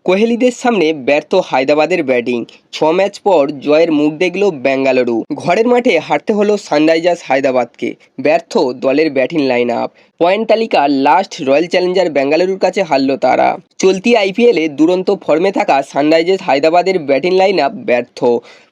কোহলিদের সামনে ব্যর্থ হায়দ্রাবাদের ব্যাটিং। 6 ম্যাচ পর জয়ের মুখ দেখল বেঙ্গালুরু। ঘরের মাঠে হারতে হলো সানরাইজার্স হায়দ্রাবাদকে। ব্যর্থ দলের ব্যাটিং লাইন আপ। পয়েন্ট তালিকার লাস্ট রয়্যাল চ্যালেঞ্জার বেঙ্গালুরুর কাছে হারল তারা। চলতি আইপিএলে দুরন্ত ফর্মে থাকা সানরাইজার্স হায়দ্রাবাদের ব্যাটিং লাইন আপ ব্যর্থ।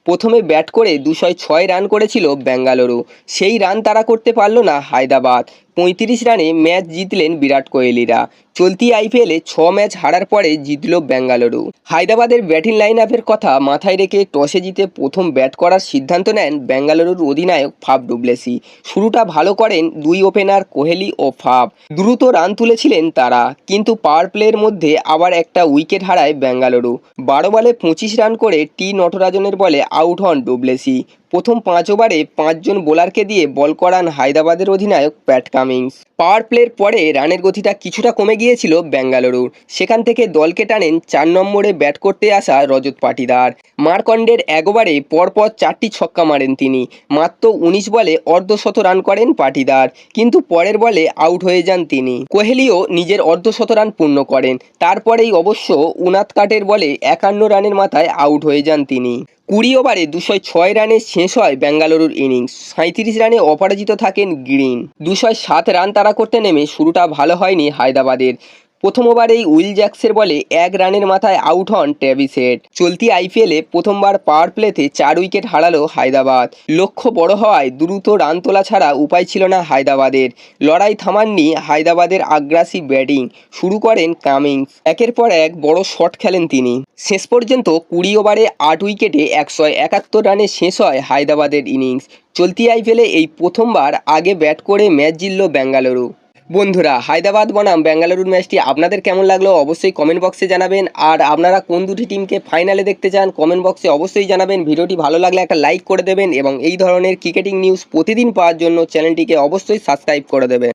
প্রথমে ব্যাট করে 206 রান করেছিল বেঙ্গালুরু। সেই রান তারা করতে পারল না হায়দ্রাবাদ। 35 রানে ম্যাচ জিতলেন বিরাট কোহলিরা। চলতি আইপিএলে 6 ম্যাচ হারার পরে জিতল বেঙ্গালুরু। হায়দ্রাবাদের ব্যাটিং লাইন আপের কথা মাথায় রেখে টসে জিতে প্রথম ব্যাট করার সিদ্ধান্ত নেন বেঙ্গালুরুর অধিনায়ক ফাফ ডুপ্লেসি। শুরুটা ভালো করেন দুই ওপেনার কোহলি ও ফাফ। দ্রুত রান তুলেছিলেন তারা, কিন্তু পাওয়ার প্লের মধ্যে আবার একটা উইকেট হারায় বেঙ্গালুরু। 12 বলে 25 রান করে টি নটরাজনের বলে আউট হন ডুপ্লেসি। প্রথম 5 ওভারে 5 জন বোলারকে দিয়ে বল করান হায়দ্রাবাদের অধিনায়ক প্যাট কামিন্স। পাওয়ার প্লের পরে রানের গতিটা কিছুটা কমে গিয়েছিল বেঙ্গালুরুর। সেখান থেকে দলকে টানেন 4 নম্বরে ব্যাট করতে আসা রজত পাটিদার। মারকন্ডের 1 ওভারে পরপর 4টি ছক্কা মারেন তিনি। মাত্র 19 বলে অর্ধশত রান করেন পাটিদার, কিন্তু পরের বলে আউট হয়ে যান তিনি। কোহলিও নিজের অর্ধশত রান পূর্ণ করেন। তারপরেই অবশ্য উনাদকাটের বলে 51 রানের মাথায় আউট হয়ে যান তিনি। 20 ওভারে 206 রানে শেষ হয় বেঙ্গালুরুর ইনিংস। 37 রানে অপরাজিত থাকেন গ্রিন। 207 রান তাড়া করতে নেমে শুরুটা ভালো হয়নি হায়দ্রাবাদের। প্রথম ওভারেই উইল জ্যাক্সের বলে 1 রানের মাথায় আউট হন ট্রেভিস হেড। চলতি আইপিএলে প্রথমবার পাওয়ার প্লেতে 4 উইকেট হারালো হায়দ্রাবাদ। লক্ষ্য বড় হওয়ায় দ্রুত রান তোলা ছাড়া উপায় ছিল না হায়দ্রাবাদের। লড়াই থামাননি হায়দ্রাবাদের আগ্রাসী ব্যাটিং। শুরু করেন কামিন্স। একের পর এক বড় শট খেলেন তিনি। শেষ পর্যন্ত 20 ওভারে 8 উইকেটে 171 রানে শেষ হয় হায়দ্রাবাদের ইনিংস। চলতি আইপিএলে এই প্রথমবার আগে ব্যাট করে ম্যাচ জিতল বেঙ্গালুরু। বন্ধুরা, হায়দ্রাবাদ বনাম বেঙ্গালুরুর ম্যাচটি আপনাদের কেমন লাগলো অবশ্যই কমেন্ট বক্সে জানাবেন। আর আপনারা কোন দুটি টিমকে ফাইনালে দেখতে চান কমেন্ট বক্সে অবশ্যই জানাবেন। ভিডিওটি ভালো লাগলে একটা লাইক করে দেবেন এবং এই ধরনের ক্রিকেটিং নিউজ প্রতিদিন পাওয়ার জন্য চ্যানেলটিকে অবশ্যই সাবস্ক্রাইব করে দেবেন।